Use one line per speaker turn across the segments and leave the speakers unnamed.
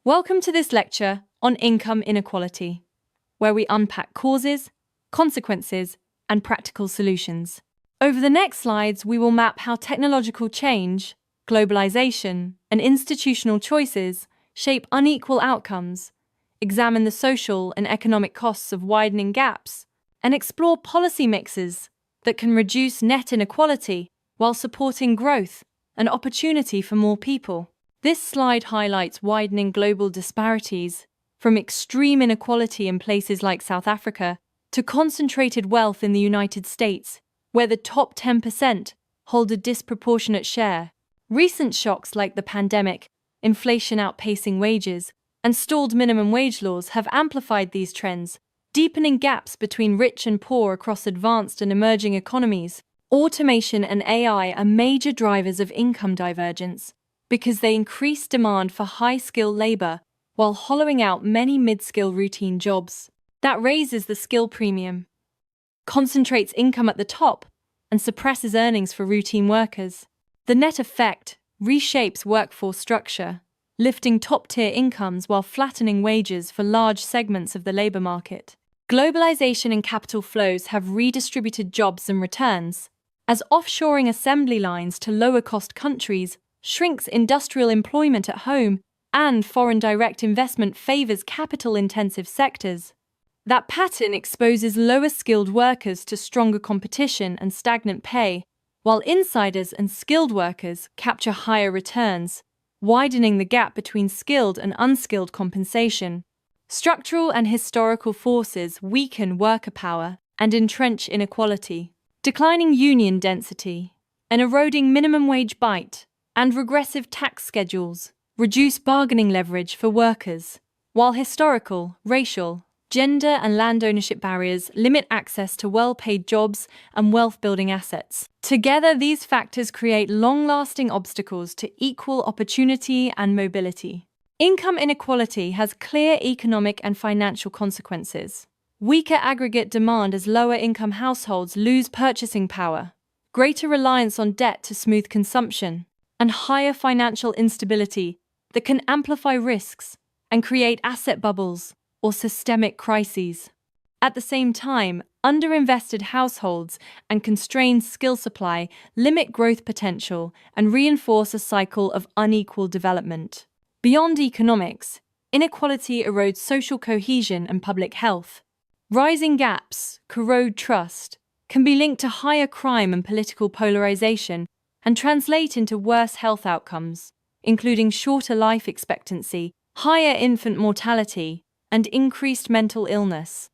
Welcome to this lecture on income inequality, where we unpack causes, consequences, and practical solutions. Over the next slides, we will map how technological change, globalization, and institutional choices shape unequal outcomes, examine the social and economic costs of widening gaps, and explore policy mixes that can reduce net inequality while supporting growth and opportunity for more people. This slide highlights widening global disparities, from extreme inequality in places like South Africa to concentrated wealth in the United States, where the top 10% hold a disproportionate share. Recent shocks like the pandemic, inflation outpacing wages, and stalled minimum wage laws have amplified these trends, deepening gaps between rich and poor across advanced and emerging economies. Automation and AI are major drivers of income divergence because they increase demand for high-skilled labor while hollowing out many mid-skill routine jobs. That raises the skill premium, concentrates income at the top, and suppresses earnings for routine workers. The net effect reshapes workforce structure, lifting top-tier incomes while flattening wages for large segments of the labor market. Globalization and capital flows have redistributed jobs and returns, as offshoring assembly lines to lower-cost countries shrinks industrial employment at home and foreign direct investment favors capital-intensive sectors. That pattern exposes lower-skilled workers to stronger competition and stagnant pay, while insiders and skilled workers capture higher returns, widening the gap between skilled and unskilled compensation. Structural and historical forces weaken worker power and entrench inequality. Declining union density, an eroding minimum wage bite, and regressive tax schedules reduce bargaining leverage for workers, while historical, racial, gender and land ownership barriers limit access to well-paid jobs and wealth-building assets. Together, these factors create long-lasting obstacles to equal opportunity and mobility. Income inequality has clear economic and financial consequences. Weaker aggregate demand as lower-income households lose purchasing power, greater reliance on debt to smooth consumption, and higher financial instability that can amplify risks and create asset bubbles or systemic crises. At the same time, underinvested households and constrained skill supply limit growth potential and reinforce a cycle of unequal development. Beyond economics, inequality erodes social cohesion and public health. Rising gaps corrode trust, can be linked to higher crime and political polarization, and translate into worse health outcomes, including shorter life expectancy, higher infant mortality, and increased mental illness.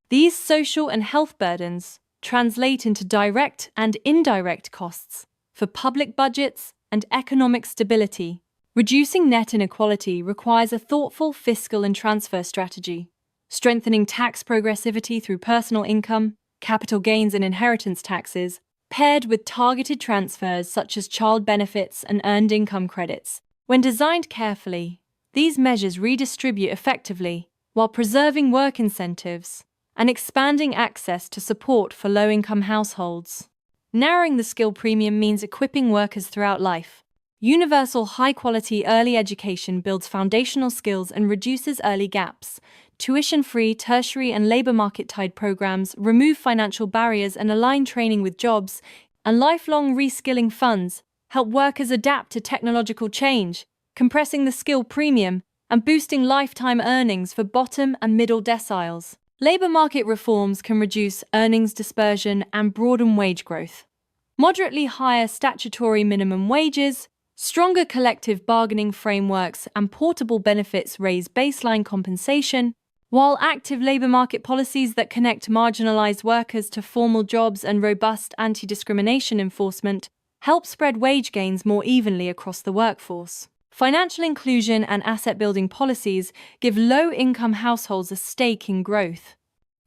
These social and health burdens translate into direct and indirect costs for public budgets and economic stability. Reducing net inequality requires a thoughtful fiscal and transfer strategy, strengthening tax progressivity through personal income, capital gains and inheritance taxes, paired with targeted transfers such as child benefits and earned income credits. When designed carefully, these measures redistribute effectively while preserving work incentives and expanding access to support for low-income households. Narrowing the skill premium means equipping workers throughout life. Universal high-quality early education builds foundational skills and reduces early gaps. Tuition-free tertiary and labor market-tied programs remove financial barriers and align training with jobs, and lifelong reskilling funds help workers adapt to technological change, compressing the skill premium and boosting lifetime earnings for bottom and middle deciles. Labor market reforms can reduce earnings dispersion and broaden wage growth. Moderately higher statutory minimum wages, stronger collective bargaining frameworks, and portable benefits raise baseline compensation, while active labor market policies that connect marginalized workers to formal jobs and robust anti-discrimination enforcement help spread wage gains more evenly across the workforce. Financial inclusion and asset-building policies give low-income households a stake in growth.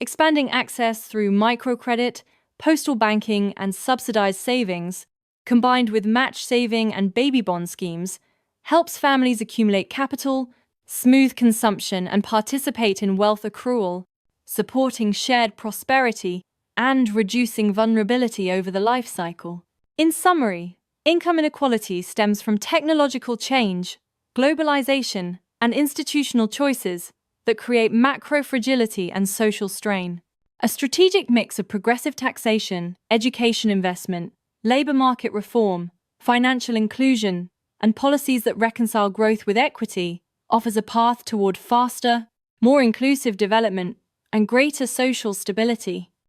Expanding access through microcredit, postal banking, and subsidized savings, combined with match saving and baby bond schemes, helps families accumulate capital, smooth consumption, and participate in wealth accrual, supporting shared prosperity and reducing vulnerability over the life cycle. In summary, income inequality stems from technological change, globalization, and institutional choices that create macro fragility and social strain. A strategic mix of progressive taxation, education investment, labor market reform, financial inclusion, and policies that reconcile growth with equity offers a path toward faster, more inclusive development and greater social stability.